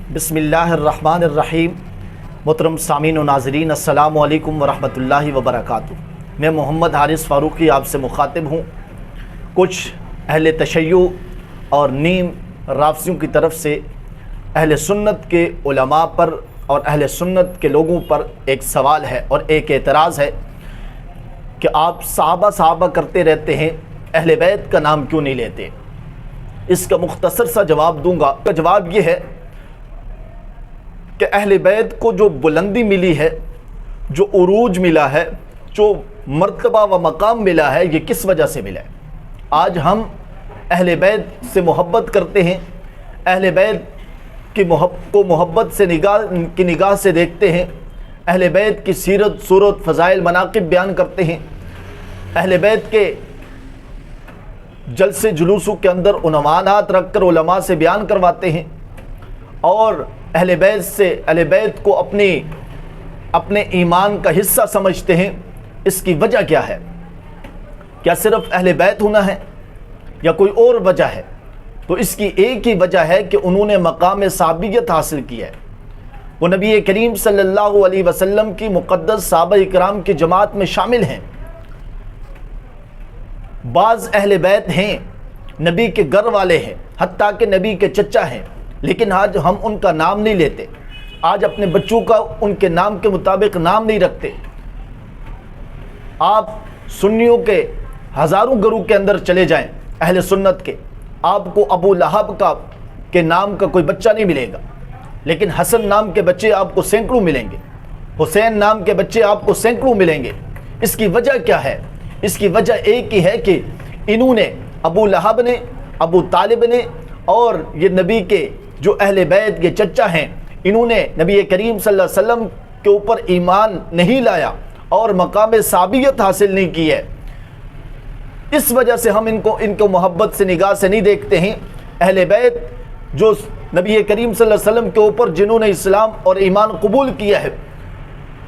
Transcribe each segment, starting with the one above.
बिस्मिल्लाहिर्रहमानिर्रहीम। मोहतरम सामीन व नाज़रीन, अस्सलामु अलैकुम वरहमतुल्लाहि वबरकातुहू। मैं मोहम्मद हारिस फ़ारूक़ी आपसे मुखातिब हूँ। कुछ अहले तशय्युअ और नीम राफ़ज़ियों की तरफ से अहले सुन्नत के उलमा पर और अहले सुन्नत के लोगों पर एक सवाल है और एक एतराज़ है कि आप सहाबा करते रहते हैं, अहले बैत का नाम क्यों नहीं लेते। इसका मुख्तसर सा जवाब दूंगा। का जवाब ये है कि अहले बैत को जो बुलंदी मिली है, जो उरूज मिला है, जो मर्तबा व मकाम मिला है, ये किस वजह से मिला है। आज हम अहले बैत से मोहब्बत करते हैं, अहले बैत की मोहब्बत से निगाह से देखते हैं, अहले बैत की सीरत सूरत फ़ज़ाइल मनाक़िब बयान करते हैं, अहले बैत के जलसे जुलूसों के अंदर उन्वानात रख कर उलमा से बयान करवाते हैं और अहले बैत को अपने ईमान का हिस्सा समझते हैं। इसकी वजह क्या है? क्या सिर्फ अहले बैत होना है या कोई और वजह है? तो इसकी एक ही वजह है कि उन्होंने मकाम साबियत हासिल की है। वो नबी करीम सल्लल्लाहु अलैहि वसल्लम की मुक़द्दस सहाबा इकराम की जमात में शामिल हैं। बाज़ अहले बैत हैं, नबी के घर वाले हैं, हत्ता कि नबी के चचा हैं, लेकिन आज हम उनका नाम नहीं लेते। आज अपने बच्चों का उनके नाम के मुताबिक नाम नहीं रखते। आप सुन्नियों के हज़ारों घरों के अंदर चले जाएं, अहले सुन्नत के, आपको अबू लहब के नाम का कोई बच्चा नहीं मिलेगा, लेकिन हसन नाम के बच्चे आपको सैकड़ों मिलेंगे, हुसैन नाम के बच्चे आपको सैकड़ों मिलेंगे। इसकी वजह क्या है? इसकी वजह एक ही है कि इन्होंने, अबू लहब ने, अबू तालिब ने और ये नबी के जो अहले बैत के चचा हैं, इन्होंने नबी करीम सल्लल्लाहु अलैहि वसल्लम के ऊपर ईमान नहीं लाया और मकाम साबियत हासिल नहीं की है। इस वजह से हम इनको मोहब्बत से निगाह से नहीं देखते हैं। अहले बैत जो नबी करीम सल्लल्लाहु अलैहि वसल्लम के ऊपर जिन्होंने इस्लाम और ईमान कबूल किया है,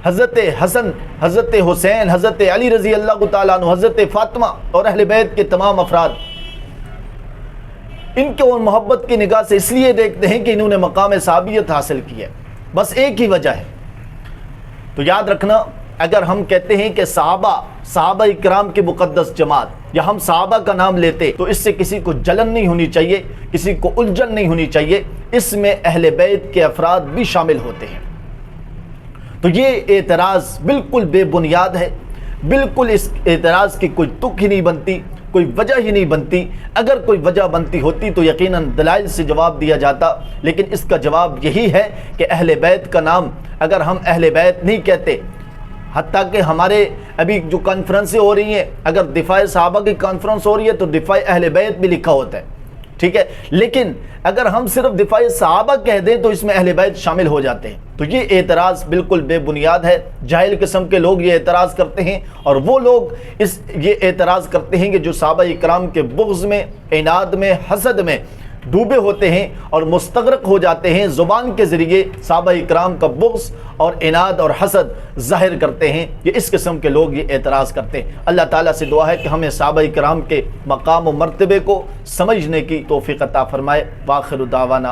हज़रत हसन, हज़रत हुसैन, हज़रत अली रज़ी अल्लाह तआला अन्हु, हज़रत फ़ातिमा और अहले बैत के तमाम अफराद, इनके और मोहब्बत की निगाह से इसलिए देखते हैं कि इन्होंने मकाम साबियत हासिल की है। बस एक ही वजह है। तो याद रखना, अगर हम कहते हैं कि सहाबा इकराम की मुक़द्दस जमात या हम सहाबा का नाम लेते, तो इससे किसी को जलन नहीं होनी चाहिए, किसी को उलझन नहीं होनी चाहिए। इसमें अहले बैत के अफराद भी शामिल होते हैं। तो ये एतराज़ बिल्कुल बेबुनियाद है। बिल्कुल इस एतराज़ की कोई तुक ही नहीं बनती, कोई वजह ही नहीं बनती। अगर कोई वजह बनती होती तो यकीनन दलाइल से जवाब दिया जाता, लेकिन इसका जवाब यही है कि अहले बैत का नाम अगर हम अहले बैत नहीं कहते, हत्ता कि हमारे अभी जो कॉन्फ्रेंसें हो रही हैं, अगर दिफाए सहाबा की कॉन्फ्रेंस हो रही है तो दिफाए अहले बैत भी लिखा होता है, ठीक है। लेकिन अगर हम सिर्फ दिफाए सहाबा कह दें तो इसमें अहले बैत शामिल हो जाते हैं। तो ये एतराज़ बिल्कुल बेबुनियाद है। जाहिल किस्म के लोग ये एतराज़ करते हैं और वो लोग ये एतराज़ करते हैं कि जो सहाबा इकराम के बुग़्ज़ में, इनाद में, हसद में डूबे होते हैं और मुस्तग़रक़ हो जाते हैं, ज़ुबान के ज़रिए सहाबा इकराम का बुग़्ज़ और इनाद और हसद ज़ाहिर करते हैं। ये इस किस्म के लोग ये एतराज़ करते हैं। अल्लाह ताला से दुआ है कि हमें सहाबा इकराम के मकाम व मर्तबे को समझने की तौफ़ीक़ अता फ़रमाए। वाखिर दावाना।